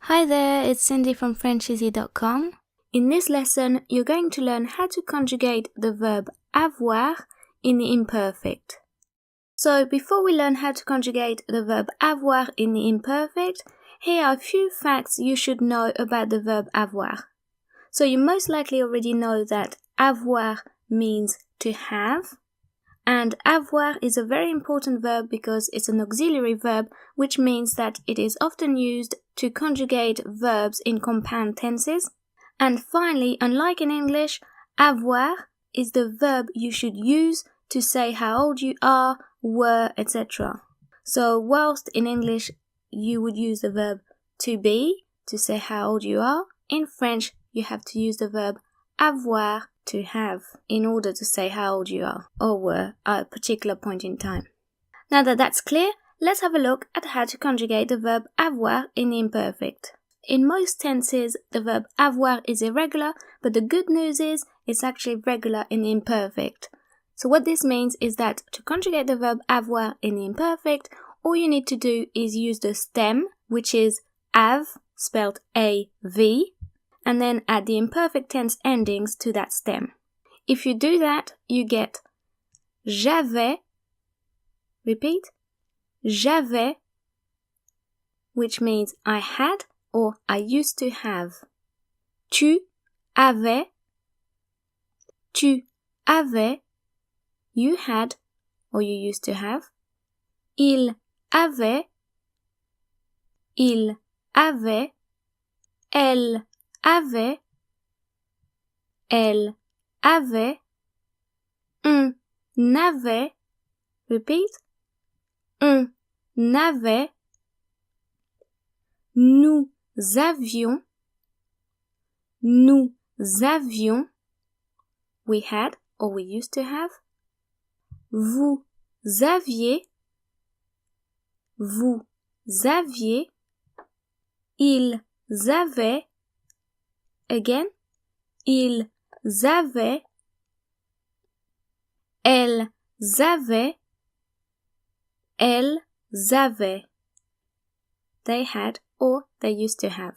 Hi there, it's Cindy from Frencheezee.com. In this lesson, you're going to learn how to conjugate the verb avoir in the imperfect. So before we learn how to conjugate the verb avoir in the imperfect, here are a few facts you should know about the verb avoir. So you most likely already know that avoir means to have, and avoir is a very important verb because it's an auxiliary verb, which means that it is often used to conjugate verbs in compound tenses. And finally, unlike in English, avoir is the verb you should use to say how old you are, were, etc. So whilst in English you would use the verb to be to say how old you are, in French you have to use the verb avoir to have in order to say how old you are or were at a particular point in time. Now that that's clear, let's have a look at how to conjugate the verb avoir in the imperfect. In most tenses, the verb avoir is irregular, but the good news is it's actually regular in the imperfect. So what this means is that to conjugate the verb avoir in the imperfect, all you need to do is use the stem, which is av, spelled A-V, and then add the imperfect tense endings to that stem. If you do that, you get j'avais, repeat, j'avais, which means I had or I used to have. Tu avais, you had or you used to have. Il avait, elle avait, on avait, repeat, on avait, nous avions, we had or we used to have. Vous aviez, ils avaient, again, ils avaient, elles avaient, they had or they used to have.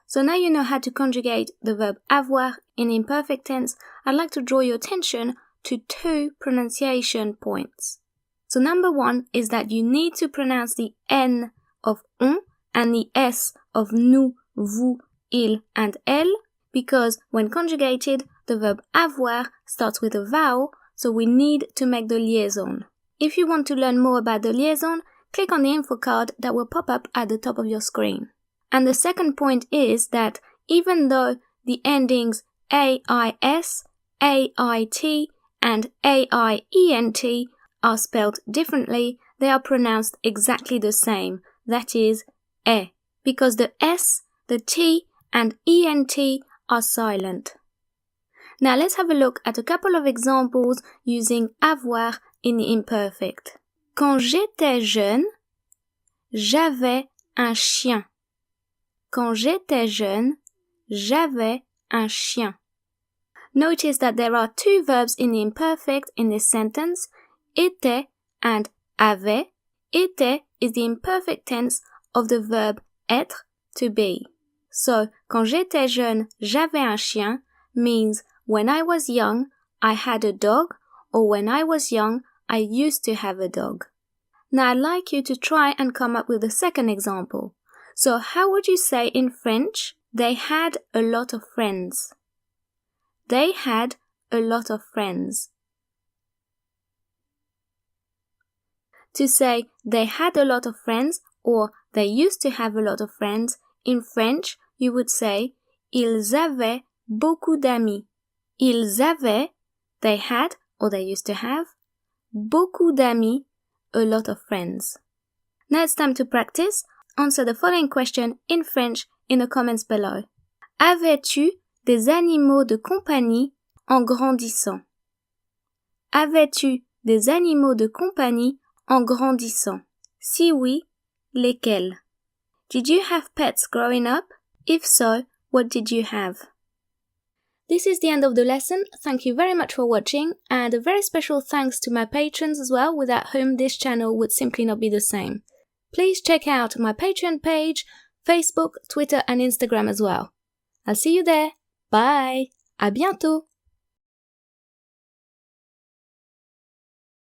So now you know how to conjugate the verb avoir in imperfect tense. I'd like to draw your attention to 2 pronunciation points. So number 1 is that you need to pronounce the N of on and the S of nous, vous, il, and elle, because when conjugated, the verb avoir starts with a vowel, so we need to make the liaison. If you want to learn more about the liaison, click on the info card that will pop up at the top of your screen. And the second point is that even though the endings AIS, AIT, and AIENT are spelled differently, they are pronounced exactly the same, that is, because the S, the T, and ENT are silent. Now let's have a look at a couple of examples using avoir in the imperfect. Quand j'étais jeune, j'avais un chien. Quand j'étais jeune, j'avais un chien. Notice that there are 2 verbs in the imperfect in this sentence, était and avait. Était is the imperfect tense of the verb être, to be. So, quand j'étais jeune, j'avais un chien means when I was young, I had a dog, or when I was young, I used to have a dog. Now I'd like you to try and come up with a second example. So how would you say in French, they had a lot of friends? They had a lot of friends. To say they had a lot of friends or they used to have a lot of friends, in French you would say ils avaient beaucoup d'amis. Ils avaient, they had or they used to have, beaucoup d'amis, a lot of friends. Now it's time to practice. Answer the following question in French in the comments below. Avais-tu des animaux de compagnie en grandissant? Avais-tu des animaux de compagnie en grandissant? Si oui, lesquels? Did you have pets growing up? If so, what did you have? This is the end of the lesson. Thank you very much for watching, and a very special thanks to my patrons as well, without whom this channel would simply not be the same. Please check out my Patreon page, Facebook, Twitter and Instagram as well. I'll see you there. Bye! À bientôt!